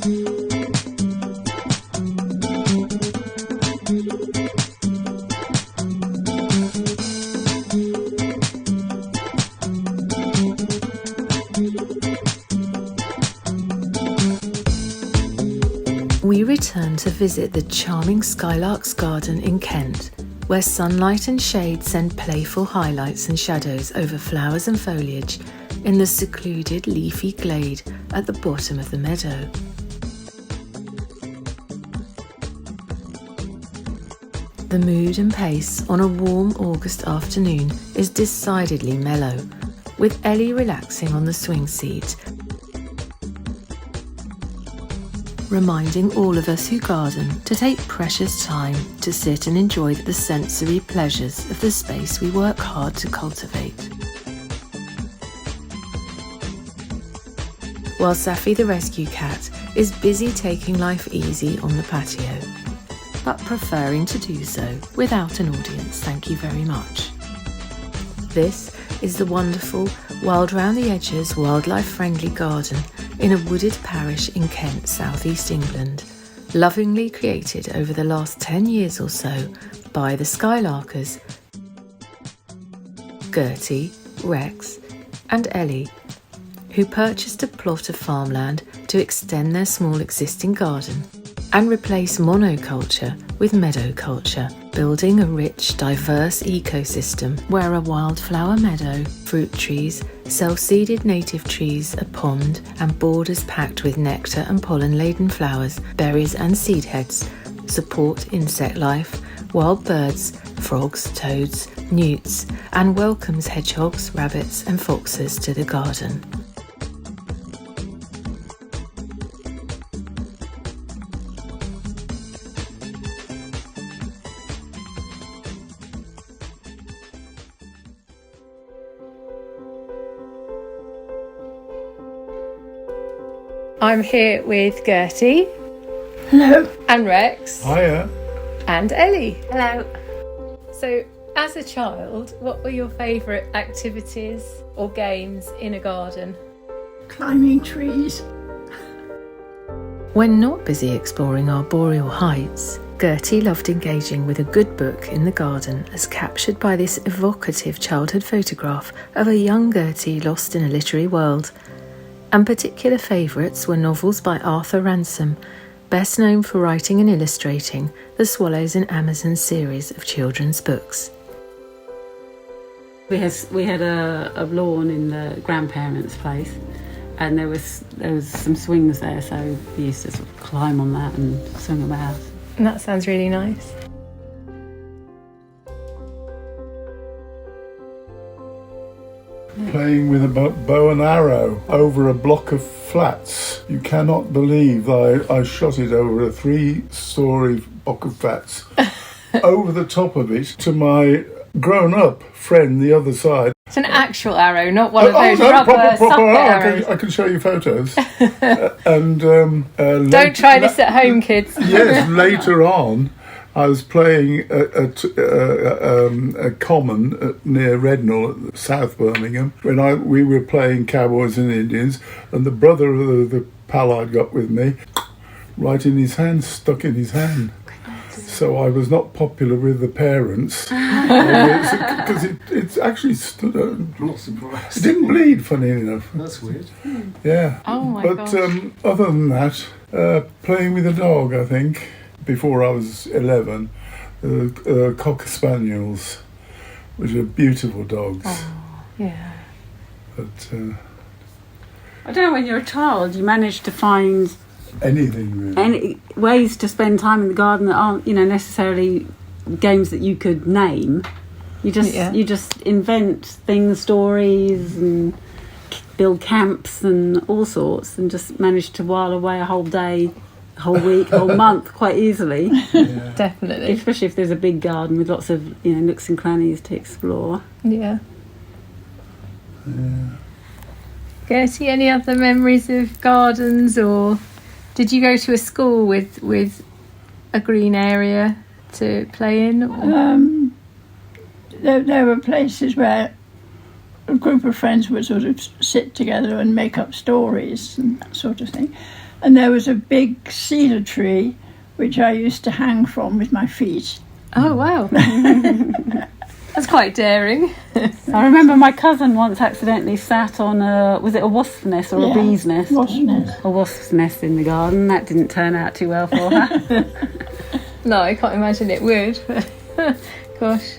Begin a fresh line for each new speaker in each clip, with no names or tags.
We return to visit the charming Skylarks garden in Kent, where sunlight and shade send playful highlights and shadows over flowers and foliage in the secluded Leafy Glade at the bottom of the meadow. The mood and pace on a warm August afternoon is decidedly mellow, with Ellie relaxing on the swing seat, reminding all of us who garden to take precious time to sit and enjoy the sensory pleasures of the space we work hard to cultivate. While Safi the rescue cat is busy taking life easy on the patio, but preferring to do so without an audience, thank you very much. This is the wonderful, wild round the edges, wildlife-friendly garden in a wooded parish in Kent, southeast England, lovingly created over the last 10 years or so by the Skylarkers, Gertie, Rex and Ellie, who purchased a plot of farmland to extend their small existing garden and replace monoculture with meadow culture, building a rich, diverse ecosystem where a wildflower meadow, fruit trees, self-seeded native trees, a pond and borders packed with nectar and pollen-laden flowers, berries and seed heads support insect life, wild birds, frogs, toads, newts, and welcomes hedgehogs, rabbits and foxes to the garden. I'm here with Gertie.
Hello.
And Rex.
Hiya.
And Ellie.
Hello.
So, as a child, what were your favourite activities or games in a garden?
Climbing trees.
When not busy exploring arboreal heights, Gertie loved engaging with a good book in the garden as captured by this evocative childhood photograph of a young Gertie lost in a literary world. And particular favourites were novels by Arthur Ransome, best known for writing and illustrating the Swallows in Amazon series of children's books.
We had a lawn in the grandparents' place, and there was some swings there, so we used to sort of climb on that and swing about.
And that sounds really nice.
Playing with a bow and arrow over a block of flats. You cannot believe I shot it over a 3-storey block of flats, over the top of it to my grown-up friend the other side.
It's an actual arrow, not one of those
no,
rubber
proper
arrows.
I can show you photos.
Don't try this at home, kids.
Yes, later on, I was playing a common near Rednall, at South Birmingham, when we were playing Cowboys and Indians, and the brother of the pal I'd got with me, right in his hand, stuck in his hand. So I was not popular with the parents because it actually stood out.
Not surprised.
It didn't bleed, funny enough.
That's weird.
Yeah.
Oh my
gosh. Other than that, playing with a dog, I think, before I was 11, Cocker Spaniels, which are beautiful dogs.
Oh, yeah.
But
I don't know, when you're a child, you manage to find
anything really.
any ways to spend time in the garden that aren't, necessarily games that you could name. You just invent things, stories, and build camps and all sorts, and just manage to while away a whole day, whole week, whole month quite easily.
Yeah.
Definitely.
Especially if there's a big garden with lots of nooks and crannies to explore.
Yeah.
Yeah.
Gertie, any other memories of gardens, or did you go to a school with a green area to play in? Or?
There were places where a group of friends would sort of sit together and make up stories and that sort of thing. And there was a big cedar tree which I used to hang from with my feet.
Oh, wow. That's quite daring.
I remember my cousin once accidentally sat on was it a wasp's nest or a bee's nest?
Wasn't
A wasp's nest in the garden. That didn't turn out too well for her.
No, I can't imagine it would. Gosh.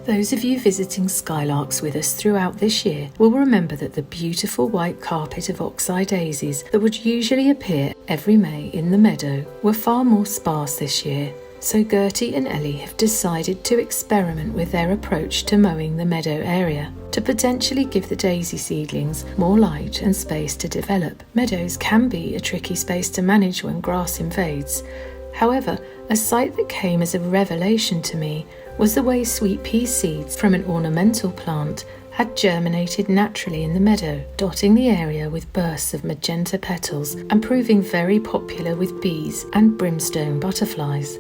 Those of you visiting Skylarks with us throughout this year will remember that the beautiful white carpet of oxeye daisies that would usually appear every May in the meadow were far more sparse this year, so Gertie and Ellie have decided to experiment with their approach to mowing the meadow area to potentially give the daisy seedlings more light and space to develop. Meadows can be a tricky space to manage when grass invades. However, a sight that came as a revelation to me was the way sweet pea seeds from an ornamental plant had germinated naturally in the meadow, dotting the area with bursts of magenta petals and proving very popular with bees and brimstone butterflies.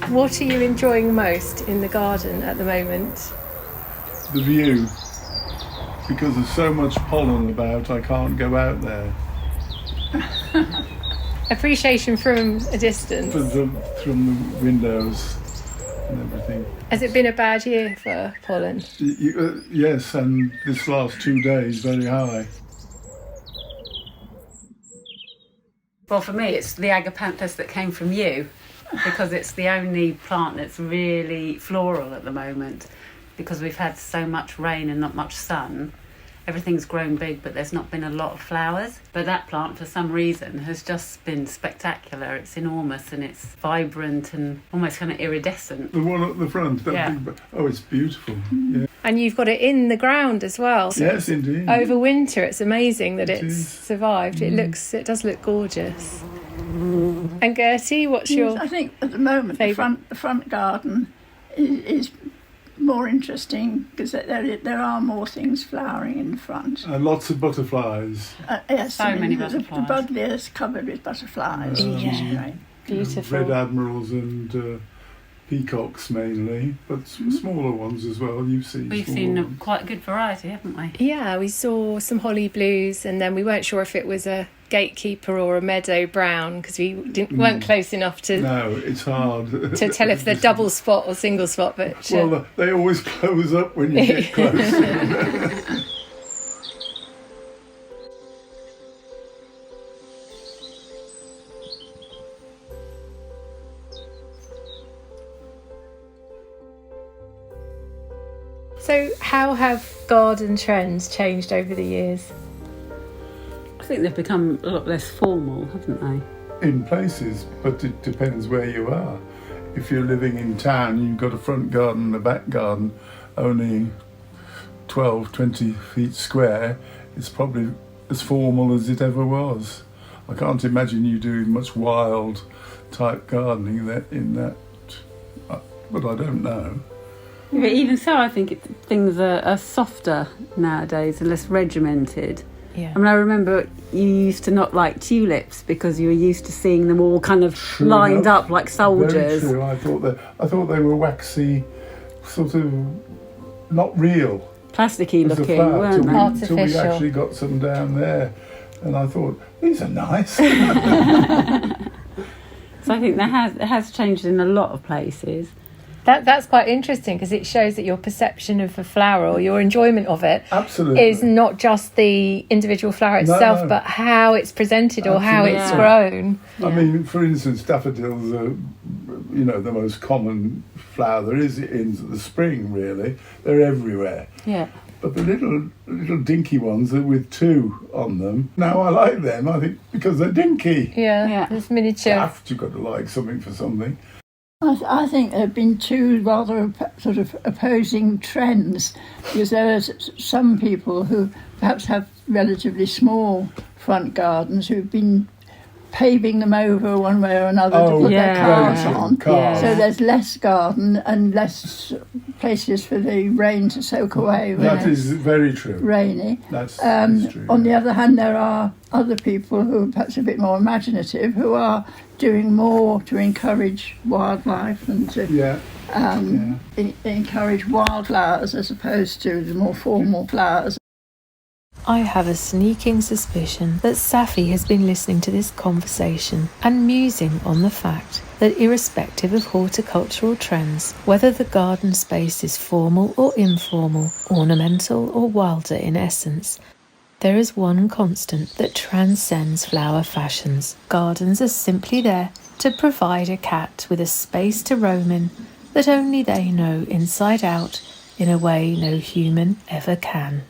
What are you enjoying most in the garden at the moment?
The view. Because there's so much pollen about, I can't go out there.
Appreciation from a distance.
From the windows and everything.
Has it been a bad year for pollen?
Yes, and this last 2 days very high.
Well, for me, it's the Agapanthus that came from you, because it's the only plant that's really floral at the moment, because we've had so much rain and not much sun. Everything's grown big, but there's not been a lot of flowers. But that plant, for some reason, has just been spectacular. It's enormous and it's vibrant and almost kind of iridescent.
The one at the front, big, oh, it's beautiful. Yeah.
And you've got it in the ground as well. So
yes, indeed.
Over winter, it's amazing that it's survived. It does look gorgeous. And Gertie, what's your
I think at the moment the front garden is more interesting because there are more things flowering in the front.
And lots of butterflies.
Yes,
many butterflies.
The Buddleia is covered with butterflies. Which is great.
Beautiful.
Red admirals and peacocks mainly, but smaller ones as well. We've seen
quite a good variety, haven't we?
Yeah, we saw some holly blues, and then we weren't sure if it was a Gatekeeper or a Meadow Brown because we weren't close enough to.
No, it's hard
to tell if they're double spot or single spot. But
well, they always close up when you get close.
So, how have garden trends changed over the years?
I think they've become a lot less formal, haven't they?
In places, but it depends where you are. If you're living in town, you've got a front garden and a back garden, only 12, 20 feet square. It's probably as formal as it ever was. I can't imagine you doing much wild type gardening in that, but I don't know.
But even so, I think things are softer nowadays and less regimented.
Yeah.
I mean, I remember you used to not like tulips because you were used to seeing them all kind of lined up like soldiers.
Very true. I thought they were waxy, sort of not real.
Plasticky looking, weren't they?
Until we actually got some down there, and I thought these are nice.
So I think it has changed in a lot of places.
That's quite interesting because it shows that your perception of a flower or your enjoyment of it
Absolutely.
is not just the individual flower itself, but how it's presented or how it's grown.
I mean, for instance, daffodils are, the most common flower there is in the spring, really. They're everywhere.
Yeah.
But the little dinky ones are with 2 on them. Now I like them, I think, because they're dinky.
Yeah. It's miniature.
Daft, you've got to like something for something.
I think there have been 2 rather sort of opposing trends, because there are some people who perhaps have relatively small front gardens who've been paving them over one way or another to put their cars on. So there's less garden and less places for the rain to soak away when
That is very true.
rainy.
That's true.
On the other hand, there are other people who are perhaps a bit more imaginative who are doing more to encourage wildlife and to encourage wildflowers as opposed to the more formal flowers.
I have a sneaking suspicion that Safi has been listening to this conversation and musing on the fact that irrespective of horticultural trends, whether the garden space is formal or informal, ornamental or wilder in essence, there is one constant that transcends flower fashions. Gardens are simply there to provide a cat with a space to roam in that only they know inside out in a way no human ever can.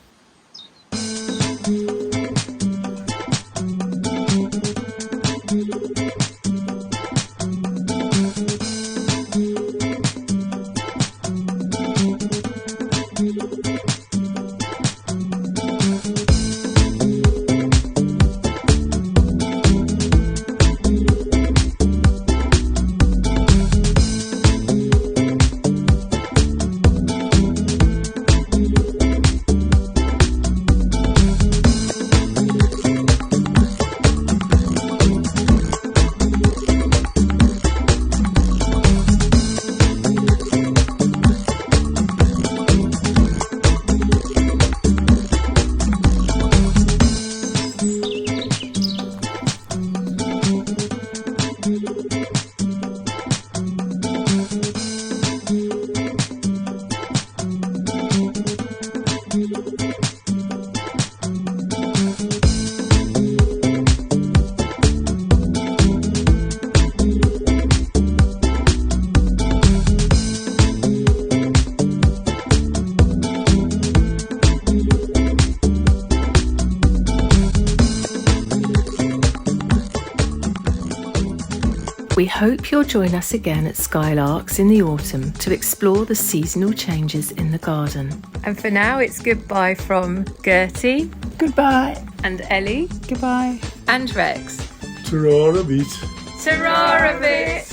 We hope you'll join us again at Skylarks in the autumn to explore the seasonal changes in the garden. And for now, it's goodbye from Gertie.
Goodbye.
And Ellie.
Goodbye.
And Rex.
Ta-ra a bit.
Ta-ra a bit.